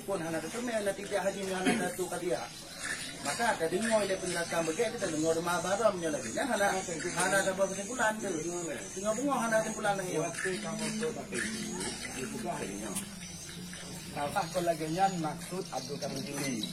pun hana tu mela tiga haji ni hana tu kadia. Maka ada dengar dia pendatang begitu kita dengar rumah baramnya lagi. Nah hana ada kesimpulan tu. Tengok bunga hana kesimpulan lagi. Waktu kamu tu tapi dibuka harinya. Nah, koleganya maksud Abdul Karim Jili.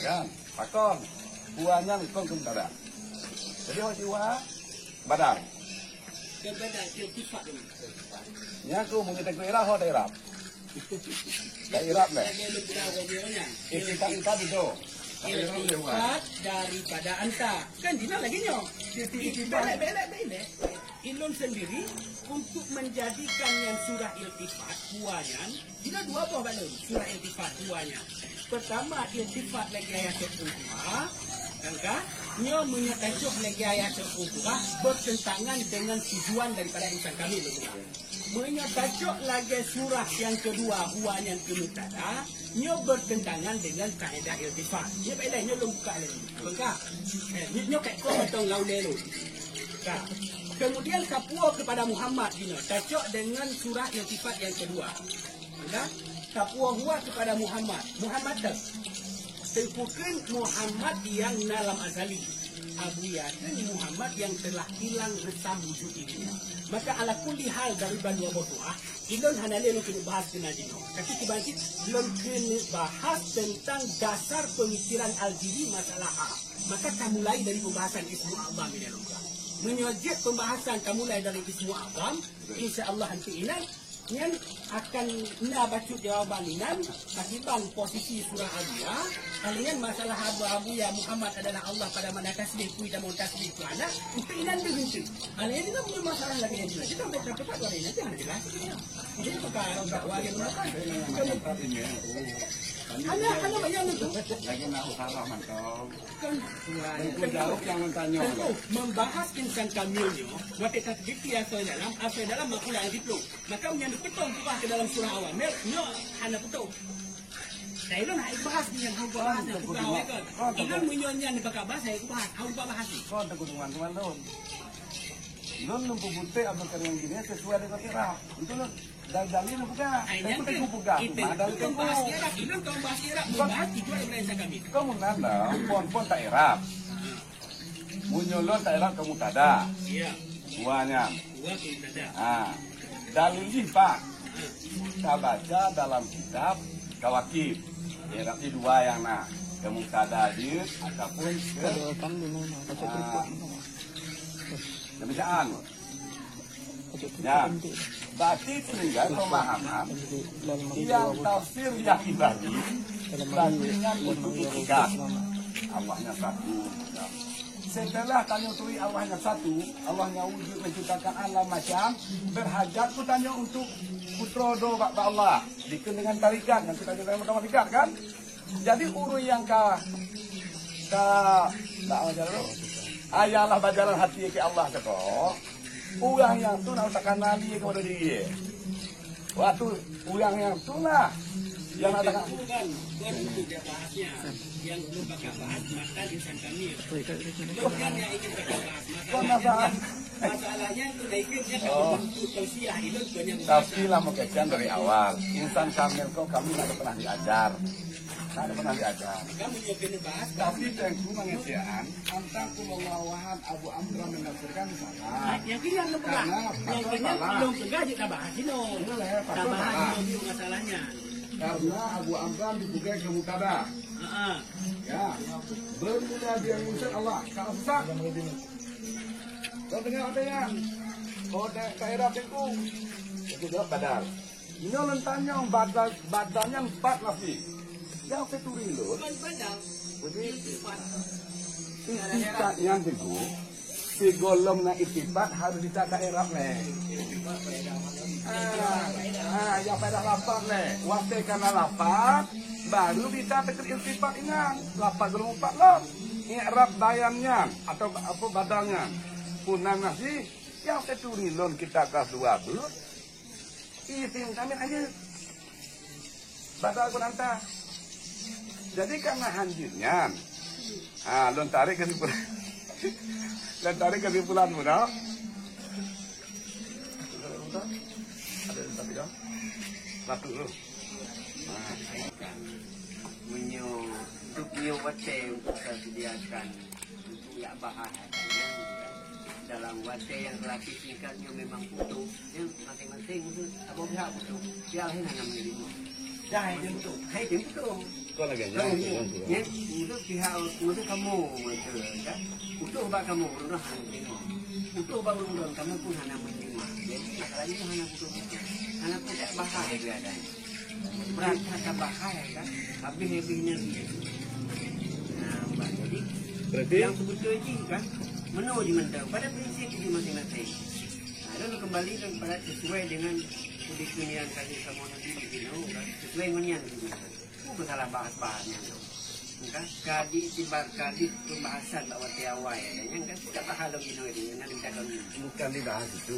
Kan? Pakon. Buahnya kong kemdara. Jadi orang jiwa badang. Badang iltifat dulu. Nyaku mengitak daerah ho daerah. Daerah le. Iltifat itu. Iltifat daripada anta. Kan dina lagi nyo. Iltifat belak. Ilon sendiri untuk menjadikan yang surah iltifat buahnya. Dina dua buah balon surah iltifat buahnya. Pertama iltifat lagi ayat kedua. Angka nyo menyatakan lagi ayat kedua bertentangan dengan tujuan daripada insan kami. Menyatakan lagi surah yang kedua buahnya kemutada nyo bertentangan dengan kaedah iltifat. Nyo baiklah nyo buka lagi. Bengkak. Nyo kat kau betul lau lelu. Kemudian kapua kepada Muhammad dino cocok dengan surah iltifat yang kedua. Kapua huwa kepada Muhammad. Muhammad dah. Tengkukan Muhammad yang dalam azali. Abu Yasin Muhammad yang telah hilang resam wujud ini. Maka ala kulli hal daripada dua buah, ilon hanale lo kena bahas kena dino. Tapi kebangkit belum kena bahas tentang dasar pemikiran Al-Jili masalah A. Maka kamu mulai dari pembahasan Ismu A'zam ini lo. Menyojek pembahasan kamu mulai dari Ismu A'zam, insya-Allah nanti ini yang akan nak baca jawaban ini akibat posisi surah Al-Baqarah. Kalian masalah Abu ya Muhammad adalah Allah pada mana tasbih kui dan tasbih ku anak itu inan berhenti. Kalian tidak punya masalah lagi yang jelas. Kita sudah cepat hari ini jangan jelas. Jadi perkara dakwah yang melakukan. Hanya banyak itu. Lagi nak usaha mantap. Kan jauh yang tanya. Membahas insan kamilnya, waktu takditi asal dalam makulah yang diplom. Maka yang dipetong buah ke dalam surah awal. Nyo hanya petong. Saya ilun nak bahas ni yang hamba bahas yang surah awal kan. Ilun menyonya ni bakal bahas saya bahas. Hamba bahas ni. Kau tak kunjungan tuan lon. Lon nampu butte abang kering gini sesuai dengan kira. Itu lon. Dalil nak buka. Tapi tak buka. Madal kau bahas kira. Ilun kau bahas kira. Membahas itu daripada insan kami. Kau menanda pon tak Arab. Munyolon tak Arab kamu tada. Iya. Buahnya. Buah kamu tada. Dalil lipat. Kita baca dalam kitab Kawakib. Arab ni dua yang nak. Kamu tada dia ataupun ke. Kebiasaan. Ya. Berarti tinggal pemahaman yang tafsir yang ibadi berartinya untuk tiga. Allahnya satu. Setelah tanya tui Allahnya satu, Allahnya wujud menciptakan alam macam berhajat ku tanya untuk putra do bapa Allah diken dengan tarikat yang kita jadi sama tarikat kan. Jadi urus yang tak ajar lo. Ayalah bajaran hati ke Allah kata. Orang yang tu nak takkan nali kepada diri. Waktu orang yang tu lah yang nak takkan. Bukan dia bahasnya yang belum bakal bahas maka insan kami. Bukan yang ingin bakal bahas. Masalahnya itu ikutnya kalau untuk tausiah itu banyak. Tausiah mau kajian dari awal. Insan kamil kok kami tidak pernah diajar. Tidak pernah diajar. Kamu yang kena bahas. Tapi tengku mengesian. Antang kumulawahan Abu Amran menafsirkan salah. Yang kini yang lemah. Yang kini belum segera kita bahas ini. Kita bahas ini masalahnya. Karena Abu Amran dibuka ke mutada. Ya. Bermula dia mengucap Allah. Kalau susah. Kau dengar apa ya? Kau daerah tengku. Itu jawab badal. Ini orang tanya badalnya 4 lagi. Yang seturi lo. Itikat yang tengku. Si golong na itikat harus ditata Arab le. Yang pada lapar le. Waktu karena lapar. Baru ditata ke itikat ingat. Lapar golong 4 lo. Arab bayannya. Atau apa badalnya. Punang nasi. Yang seturi lo kita kasih 2 belut. Itim kami aja. Badal pun hantar. Jadi karena hanjirnya, lon tarik kesimpulan, lon tarik kesimpulan muda. Ada tapi dah, satu lu. Untuk nyo wate untuk saya sediakan untuk ya bahagiannya dalam wate yang relatif singkatnya memang butuh yang masing-masing itu apa pihak butuh dia lain hanya menerima dah itu betul itu betul Kau lagi ya itu pihak itu kamu betul kan butuh bak kamu udah menerima butuh bak udah kamu pun hanya menerima jadi masalahnya hanya butuh hanya tidak bahagia ada berat kata bahaya kan habis-habisnya jadi Berarti yang sebetulnya kan menuju mentang pada prinsip itu masing-masing. Nah, lalu kembali kepada sesuai dengan kedikinian kasih kamu nanti begini kan sesuai menian itu. Bukan salah bahas-bahasnya tu. Kan kadi tibar kadi pembahasan bahawa tiawai yang kan tidak tahu begini ini nanti kita akan bukan dibahas itu.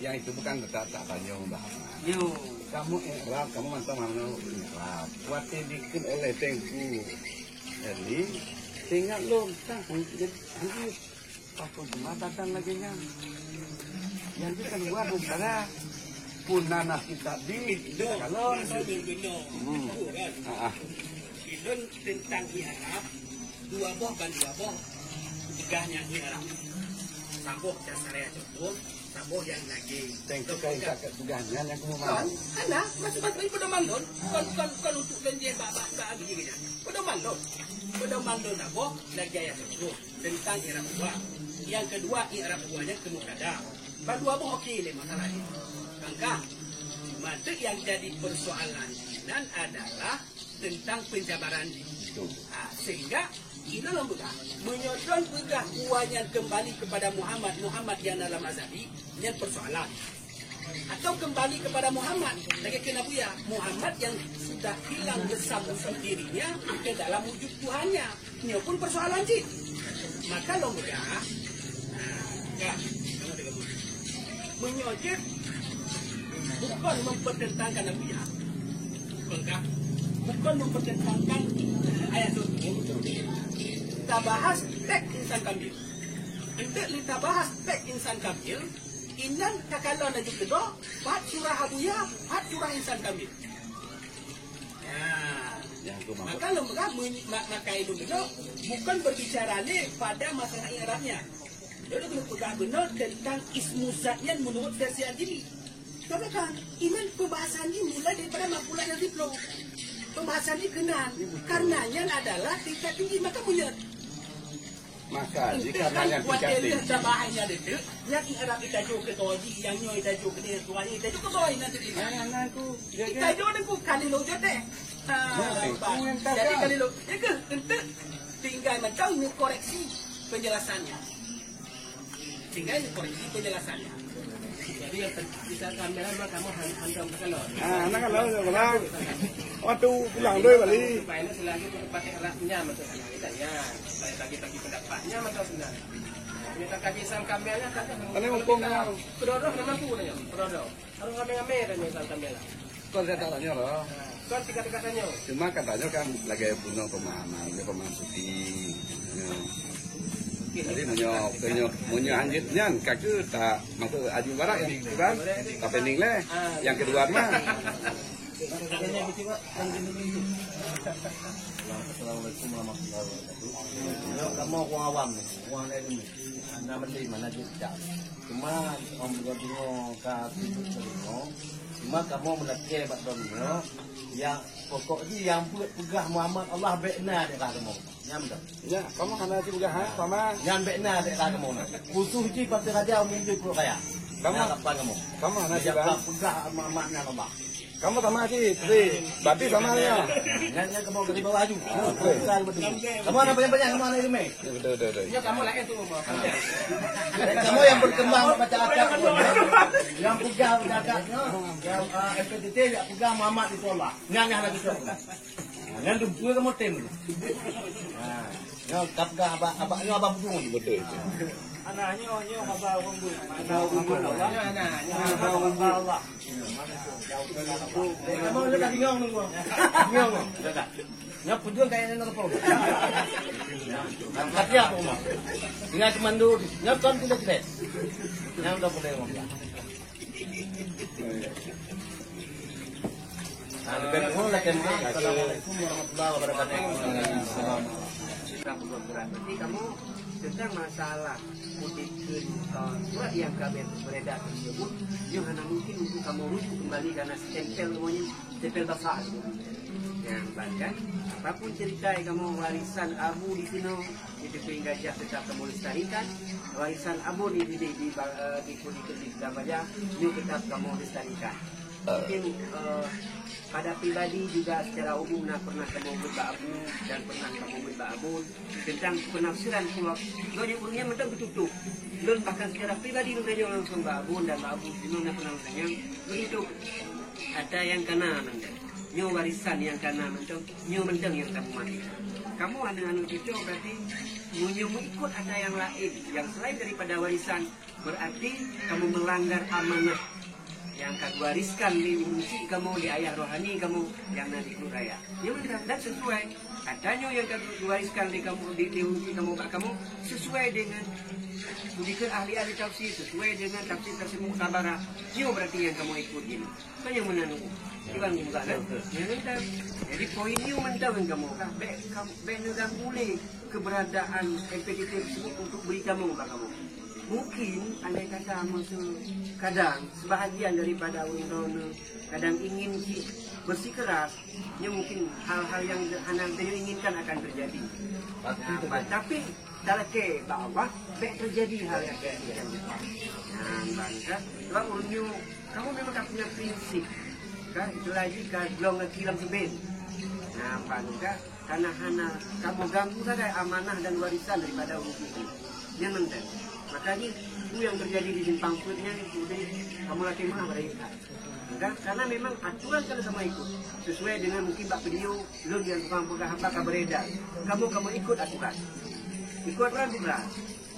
Yang itu bukan tak tanya membahas. yo Kamu Arab, kamu mantap mana Arab. Wate bikin oleh Tengku. Jadi tinggal lo kan jadi pasal datang lagi nya. Yang itu keluar daripada pun nanah kita di kalau Ilun tentang Arab, dua boh kan dua boh, tiganya Arab. Sambuh dan saya contoh, sambuh yang lagi. Tengku kain kakak tugasnya yang kamu Kan, mau. ana masing-masing ini pada mandon, kan untuk janjian bak begini kan. Pada mandon apa? Lagi ayat contoh tentang Arab dua. Yang kedua Arab duanya kemukada. Berdua boh okey le masalahnya. Angka mata yang jadi persoalan dan adalah tentang penjabaran sehingga kita lembaga menyodon pegah uanya kembali kepada Muhammad yang dalam azabi yang persoalan atau kembali kepada Muhammad lagi kena buya Muhammad yang sudah hilang bersama dirinya ke dalam wujud Tuhannya ini pun persoalan sih maka lembaga menyodon bukan mempertentangkan Nabi bukan mempertentangkan ayat itu. Kita bahas tek insan kamil. Untuk kita bahas tek insan kamil, inan kakalau na juga bat surah abuya, bat surah insan kamil. Ya. Maka lembaga maka itu bukan berbicara ni pada masalah Arabnya. Jadi kalau pegang benar tentang ismu zatnya menurut versi Al-Jimi. Karena kan, iman pembahasan ini mulai daripada makulah yang diplom. Pembahasan ini kenal. Karenanya adalah tingkat tinggi, maka punya. Maka jika nanya tingkat tinggi. Yang bahaya itu, yang Arab kita jauh ke toji, yang nyoy kita jauh ke dia tuanya, kita jauh ke bawah nanti. Kita jauh dengan kali lo jodoh. Jadi kali lo, ya ke, untuk tinggal macam ini koreksi penjelasannya. Tinggal ini koreksi penjelasannya. Jadi yang bisa kamera mah kamu hantam ke kalau. Anak kalau pulang, waktu pulang dulu balik. Supaya selagi pakai raknya macam kita ya, supaya bagi-bagi pendapatnya macam sebenarnya. Kita kasih sam kameranya kan. Karena mumpung Kedua-dua memang tu nya. Kedua-dua. Harus ngambil dan sam kamera. kau saya tak tanya loh. Kau tiga-tiga tanya. Cuma katanya kan lagi punya pemahaman, dia pemahaman suci. Jadi munyo anjitnya kaki tak masuk aju barak yang kan tak pending leh. Yang kedua mah Assalamualaikum warahmatullahi wabarakatuh. Kamu orang awam ni, orang lain ni. Anda mesti mana juga. Cuma om bingung kaki bingung. Cuma kamu menakir bak domino yang pokoknya yang pegah Muhammad Allah benar dia kamu. Nyam dah. ya kamu kena juga sama Yang benar dia kamu. Khusus di pada raja umum di Pulau Kaya. Kamu apa kamu? kamu kena Yang juga pegah Muhammadnya Allah. kamu sama sih tapi berarti sama ya Yang kamu dari bawah aju. Kamu ada banyak-banyak kamu ada ini. betul Ya kamu lagi tu. Kamu yang berkembang baca acak. Yang pegang zakatnya, yang FPTT yang pegang Muhammad itu Allah. Nyanyah lagi tu. Yang dua kamu tem. Nah, yang kapga abaknya abang bujung. betul Anaknya abang unggul. Abang unggul Allah. Kamu sudah bingung nunggu. Bingung. Sudah. Nyok pujung kayaknya nak apa? Tapi apa mah? Tinggal kemandu. Nyok kan tidak tidak. Nyok dah boleh ngomong. Lebih kurang lah kan. Assalamualaikum warahmatullahi wabarakatuh. Berarti kamu tentang masalah mudikun surat yang kami beredar tersebut, yang hanya mungkin untuk kamu rujuk kembali karena stempel semuanya, stempel besar itu. Yang bahkan apapun cerita yang kamu warisan abu di sini di Tepung Gajah tetap kamu lestarikan, warisan abu di Gambaya itu tetap kamu lestarikan. Mungkin pada pribadi juga secara umum pernah kamu berbaabu dan pernah kamu berbaabu tentang penafsiran pulau. Banyak orangnya macam betul. Dan bahkan secara pribadi mereka langsung baabu dan baabu itu penafsirannya begitu. Ada yang kena mentang, nyo warisan yang kena mentang, nyo mentang yang kamu mati. Kamu anak-anak itu berarti nyo ikut ada yang lain yang selain daripada warisan, berarti kamu melanggar amanah yang kau wariskan di unsur kamu, di ayah rohani kamu yang nanti ikut raya. Yang dan sesuai katanya yang kau wariskan di kamu di unsur kamu sesuai dengan bukan ahli-ahli tafsir, sesuai dengan tafsir muktabara. Dia berarti yang kamu ikut ini. Kan yang menanu. Iban juga kan. Jadi poin ini mentang kamu kan. Baik negara mulai keberadaan MPDT tersebut untuk beri kamu kamu. Mungkin andai kata kadang sebahagian daripada orang kadang ingin bersikeras, ya mungkin hal-hal yang anak inginkan akan terjadi. Tapi kalau ke bawah, terjadi hal yang terjadi. Bangsa, sebab urunyu, kamu memang tak punya prinsip, kan? Itu lagi kalau ngekilam seben. Bangsa, karena kamu ganggu saja amanah dan warisan daripada urunyu itu. Yang mentah. Makanya itu yang terjadi di simpang suitnya itu kamu lagi mana mereka. Karena memang aturan kalau sama ikut sesuai dengan mungkin bak video lu yang tukang pegang apa beredar. Kamu ikut aturan. Ikut aturan juga.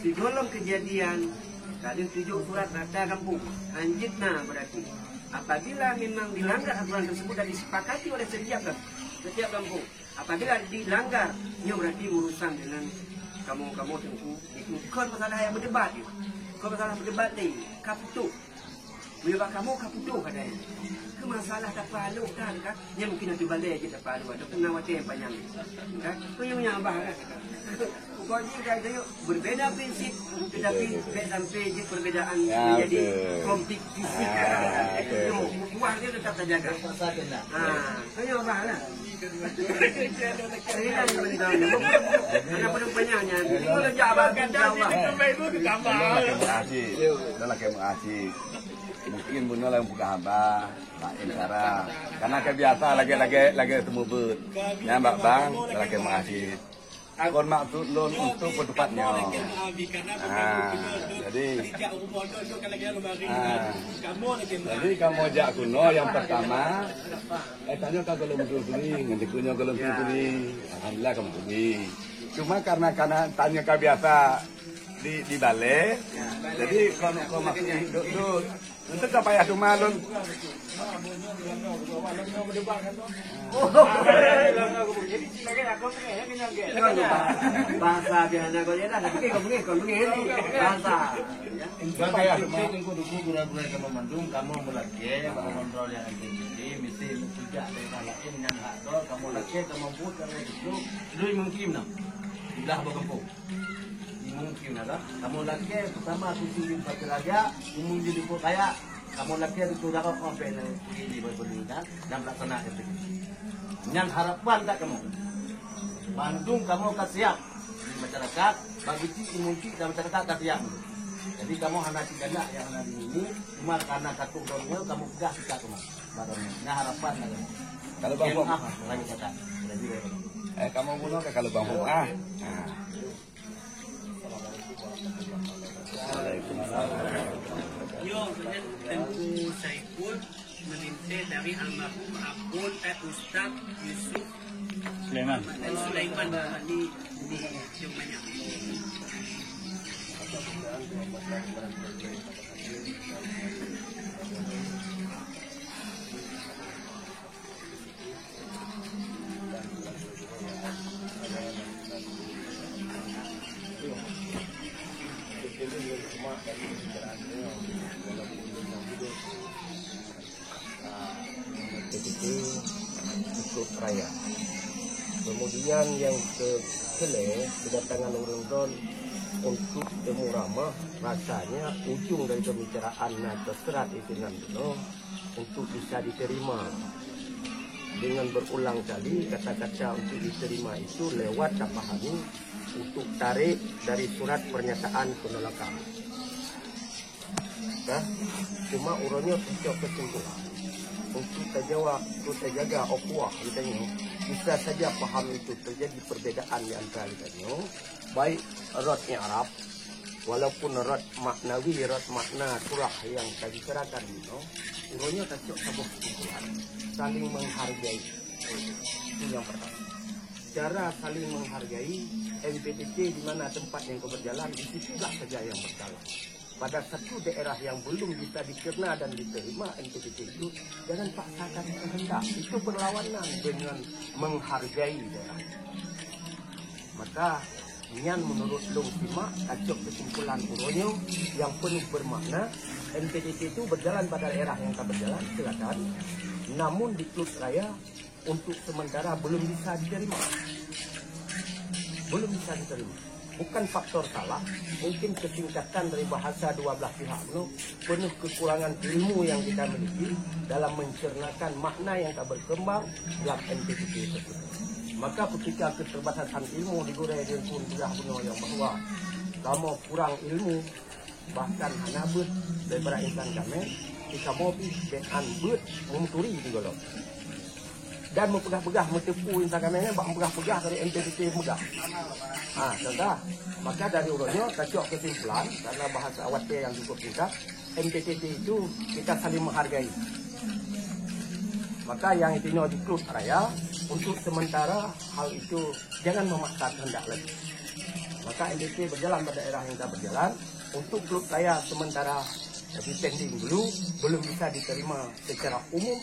Di dalam kejadian tadi 7 surat rata kampung anjitna berarti apabila memang dilanggar aturan tersebut dan disepakati oleh setiap kampung. Apabila dilanggar, ia berarti urusan dengan kamu tentu itu kau masalah yang berdebat itu. Kau masalah berdebat ni kaputu. Bila kamu kaputu katanya. Ke masalah tak palu kan? Dia mungkin nanti balik je tak palu ada penawati yang banyak. Kan? Kau yang menyambah kan? Kau ni kata berbeza prinsip tetapi sampai je perbezaan menjadi konflik fisik. Buah dia tetap terjaga. Kau yang bahlah. Mungkin bunuh lah buka hamba, makin cara. Karena kebiasa lagi temu ber. Nyambak bang, lagi mengasih. Kon maksud lon untuk pendapatnya. Jadi kamu ajak kuno yang pertama, tanya kalau beli, nanti kuno kalau beli, alhamdulillah kamu beli. Cuma karena tanya kebiasa di balai, jadi kalau maksudnya hidup untuk apa ya cuma lon. Bahasa biasa kau dia dah, tapi kau begini bahasa. Kayak mungkin kau dulu gura-gura kamu mandung, kamu melaki, kamu kontrol yang ini, mesti tidak ada lain yang ada, kamu laki, kamu buat karena itu mungkin nak, dah berkembang. Mungkin ada, kamu laki pertama susu pakai raja, umum jadi kau kaya. Kamu laki itu dapat sampai ini berbunyikan dan melaksanakan itu. Yang harapan tak kamu, Bandung kamu akan siap di masyarakat, bagi imunti dan masyarakat akan siap. Jadi kamu hanya tidak yang hari ini, cuma karena satu dorongnya kamu pegang kita cuma. Yang harapan tak kamu. Kalau bang Fong, lagi kata, kamu bunuh kalau bang Fong Yo, tentu saya pun meminta dari almarhum Abul Ustaz Yusuf Sulaiman di Jumanya. ikut raya. Kemudian yang kedua, kedatangan orang Don untuk temu ramah, rasanya ujung dari pembicaraan terserat itu nanti untuk bisa diterima. Dengan berulang kali kata-kata untuk diterima itu lewat dipahami untuk tarik dari surat pernyataan penolakan. Nah, cuma urangnya tidak kesimpulan. Untuk terjaga ukhuwah katanya, bisa saja paham itu terjadi perbedaan di antara katanya, baik rotnya Arab, walaupun rot maknawi, rot makna surah yang tadi serahkan itu, urangnya tak sebuah kesimpulan, saling menghargai. Itu yang pertama. Cara saling menghargai, MPTT di mana tempat yang berjalan, di situlah saja yang berjalan. Pada satu daerah yang belum bisa dicerna dan diterima MPTT itu, jangan paksakan kehendak. Itu berlawanan dengan menghargai daerah. Maka, yang menurut Long Simak, kacau kesimpulan uronyo yang penuh bermakna, MPTT itu berjalan pada daerah yang tak berjalan, silakan. Namun di Klub Raya, untuk sementara belum bisa diterima. Belum bisa diterima. Bukan faktor salah, mungkin ketingkatan dari bahasa dua belah pihak itu penuh kekurangan ilmu yang kita miliki dalam mencernakan makna yang tak berkembang dalam MPTT tersebut. Maka ketika keterbatasan ilmu digoreng dengan pun belah benar yang bahawa kamu kurang ilmu, bahkan hanya bet daripada insan kami, kita mau dengan bet memuturi di golong. Dan mempegah-pegah, mentepu insan kami ini, mempegah-pegah dari MPTT megah. Contoh, maka dari urutnya, kacau kesimpulan, karena bahasa awatnya yang cukup singkat, MPTT itu kita saling menghargai. Maka yang intinya di Klub Raya, untuk sementara hal itu jangan memaksa kehendak lagi. Maka MPTT berjalan pada daerah yang tak berjalan, untuk Klub Raya sementara pending dulu, belum bisa diterima secara umum